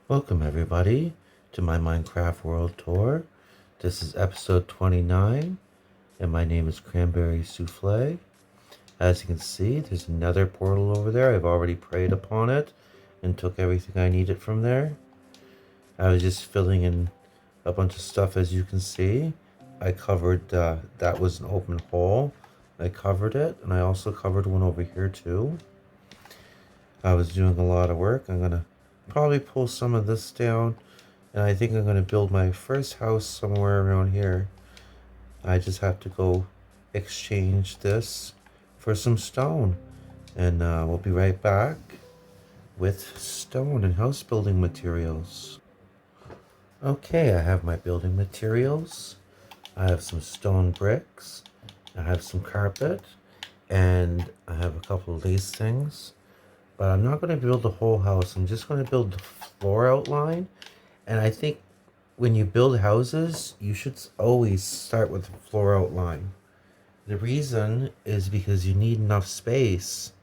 Welcome everybody to my Minecraft World Tour. This is episode 29 and my name is Cranberry Souffle. As you can see, there's another portal over there. I've already prayed upon it and took everything I needed from there. I was just filling in a bunch of stuff. As you can see, I covered, that was an open hole. I covered it, and I also covered one over here too. I was doing a lot of work. I'm gonna probably pull some of this down, and I think I'm gonna build my first house somewhere around here. I just have to go exchange this for some stone, and we'll be right back with stone and house building materials. Okay, I have my building materials. I have some stone bricks, I have some carpet, and I have a couple of these things. But I'm not going to build the whole house. I'm just going to build the floor outline. And I think when you build houses, you should always start with the floor outline. The reason is because you need enough space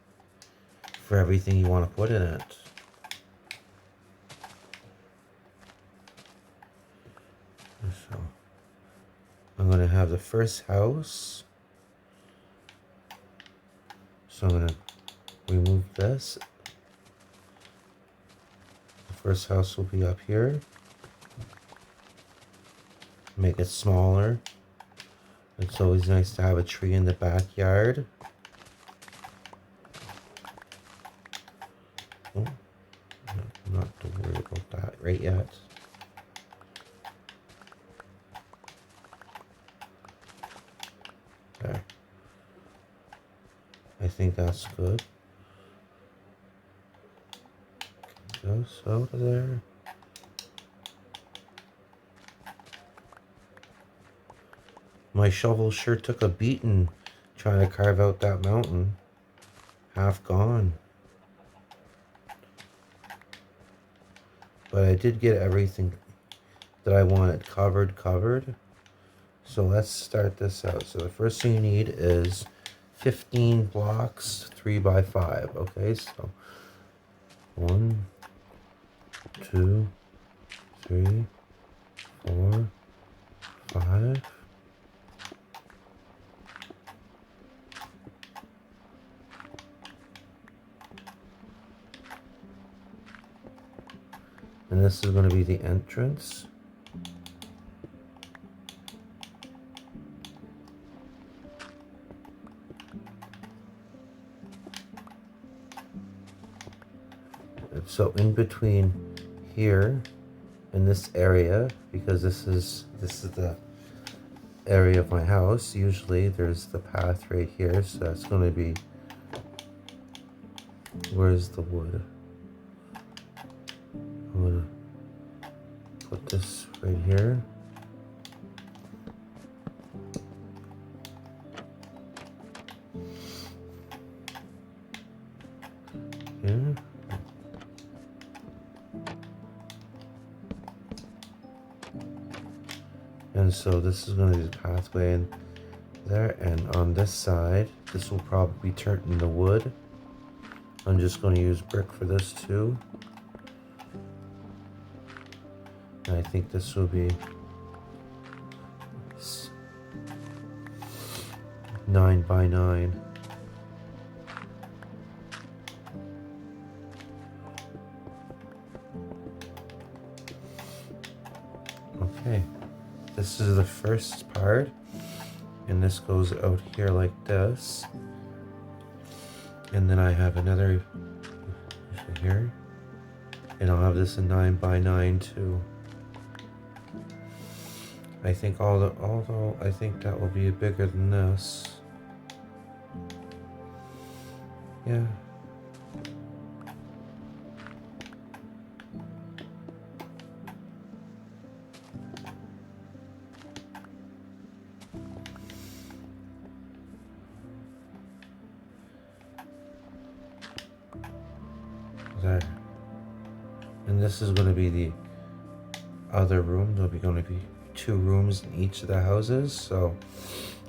for everything you want to put in it. So I'm going to have the first house. So I'm going to remove this. The first house will be up here. Make it smaller. It's always nice to have a tree in the backyard. Oh, not to worry about that right yet. There. I think that's good. Goes out of there. My shovel sure took a beating trying to carve out that mountain. Half gone. But I did get everything that I wanted covered. So let's start this out. So the first thing you need is 15 blocks, 3 by 5. Okay, so 1, 2, 3, 4, 5. And this is going to be the entrance. So in between here in this area, because this is the area of my house, usually there's the path right here, so that's going to be, where's the wood? I'm going to put this right here. Here. And so this is going to be the pathway in there, and on this side, this will probably be turned into wood. I'm just going to use brick for this too. And I think this will be 9 by 9. Okay. This is the first part, and this goes out here like this, and then I have another here, and I'll have this in 9 by 9 too. I think although I think that will be bigger than this. Yeah. There. And this is going to be the other room. There'll be going to be 2 rooms in each of the houses. So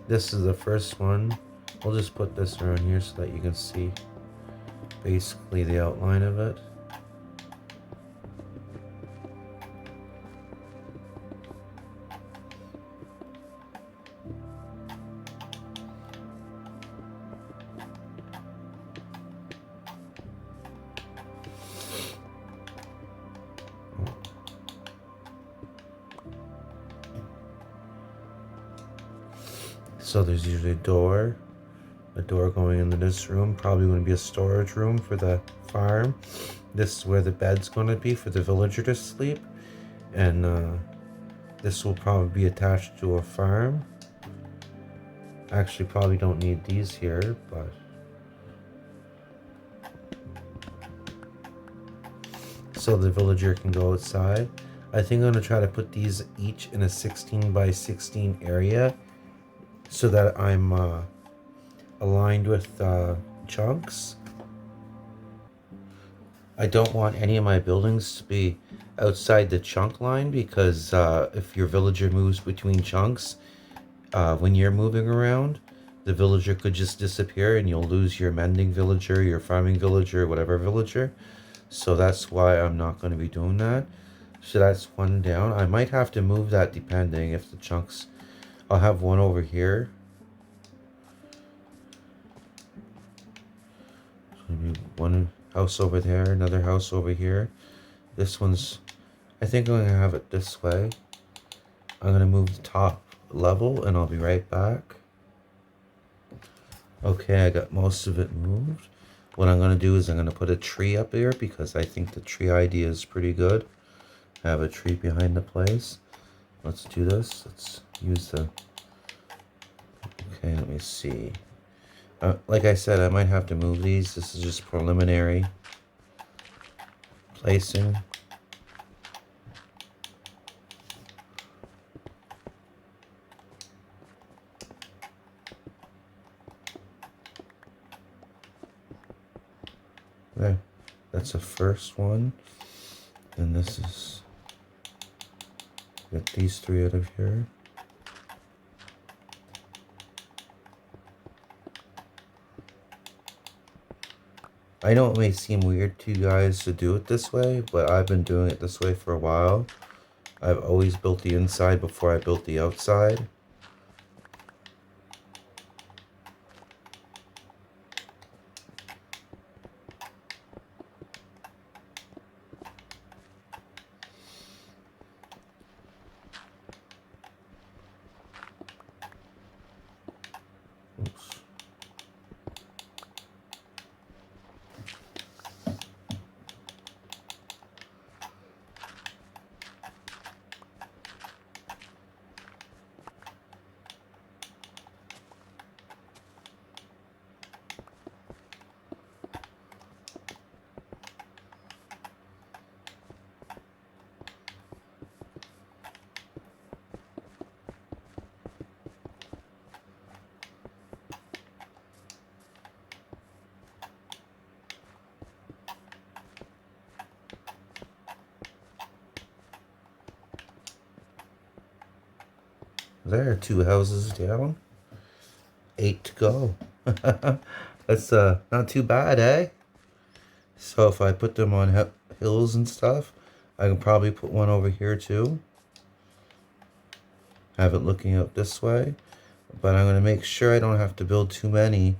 this is the first one. We'll just put this around here so that you can see basically the outline of it. So there's usually a door going into this room. Probably going to be a storage room for the farm. This is where the bed's going to be for the villager to sleep. And this will probably be attached to a farm. Actually, probably don't need these here, but so the villager can go outside. I think I'm gonna try to put these each in a 16 by 16 area so that I'm aligned with chunks. I don't want any of my buildings to be outside the chunk line because if your villager moves between chunks, when you're moving around, the villager could just disappear and you'll lose your mending villager, your farming villager, whatever villager. So that's why I'm not going to be doing that. So that's one down. I might have to move that depending if the chunks. I'll have one over here. Maybe one house over there, another house over here. This one's, I think I'm going to have it this way. I'm going to move the top level and I'll be right back. Okay, I got most of it moved. What I'm going to do is I'm going to put a tree up here because I think the tree idea is pretty good. Have a tree behind the place. Let's do this. Let's use the... Okay, let me see. Like I said, I might have to move these. This is just preliminary placing. There, that's the first one. And this is, get these three out of here. I know it may seem weird to you guys to do it this way, but I've been doing it this way for a while. I've always built the inside before I built the outside. Oops. There, 2 houses down. 8 to go. That's not too bad, eh? So if I put them on hills and stuff, I can probably put one over here too. Have it looking out this way. But I'm going to make sure I don't have to build too many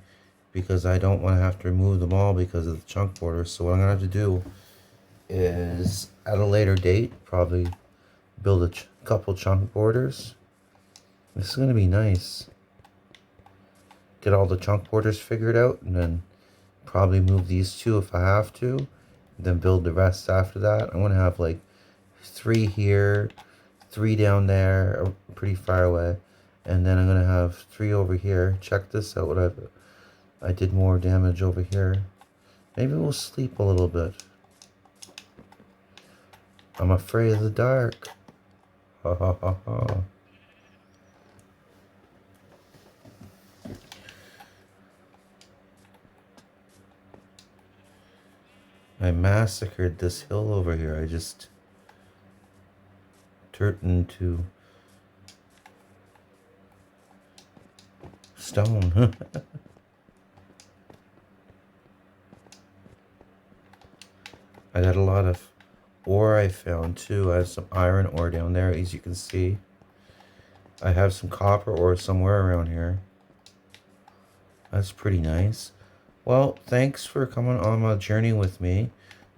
because I don't want to have to remove them all because of the chunk borders. So what I'm going to have to do is at a later date, probably build a couple chunk borders. This is going to be nice. Get all the chunk borders figured out and then probably move these 2 if I have to. Then build the rest after that. I'm going to have like 3 here, 3 down there, pretty far away. And then I'm going to have 3 over here. Check this out. What I did more damage over here. Maybe we'll sleep a little bit. I'm afraid of the dark. Ha ha ha ha. I massacred this hill over here. I just turned into stone. I got a lot of ore I found too. I have some iron ore down there, as you can see. I have some copper ore somewhere around here. That's pretty nice. Well, thanks for coming on my journey with me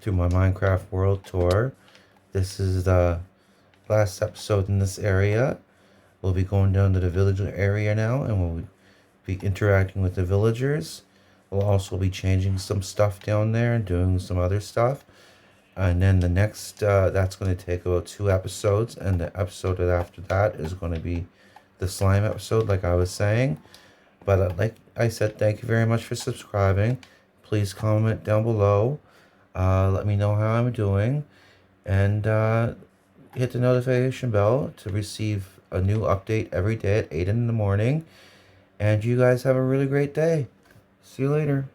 through my Minecraft World Tour. This is the last episode in this area. We'll be going down to the village area now, and we'll be interacting with the villagers. We'll also be changing some stuff down there and doing some other stuff. And then the next, that's going to take about 2 episodes, and the episode after that is going to be the slime episode, like I was saying. But like I said, thank you very much for subscribing. Please comment down below. Let me know how I'm doing. And hit the notification bell to receive a new update every day at 8 in the morning. And you guys have a really great day. See you later.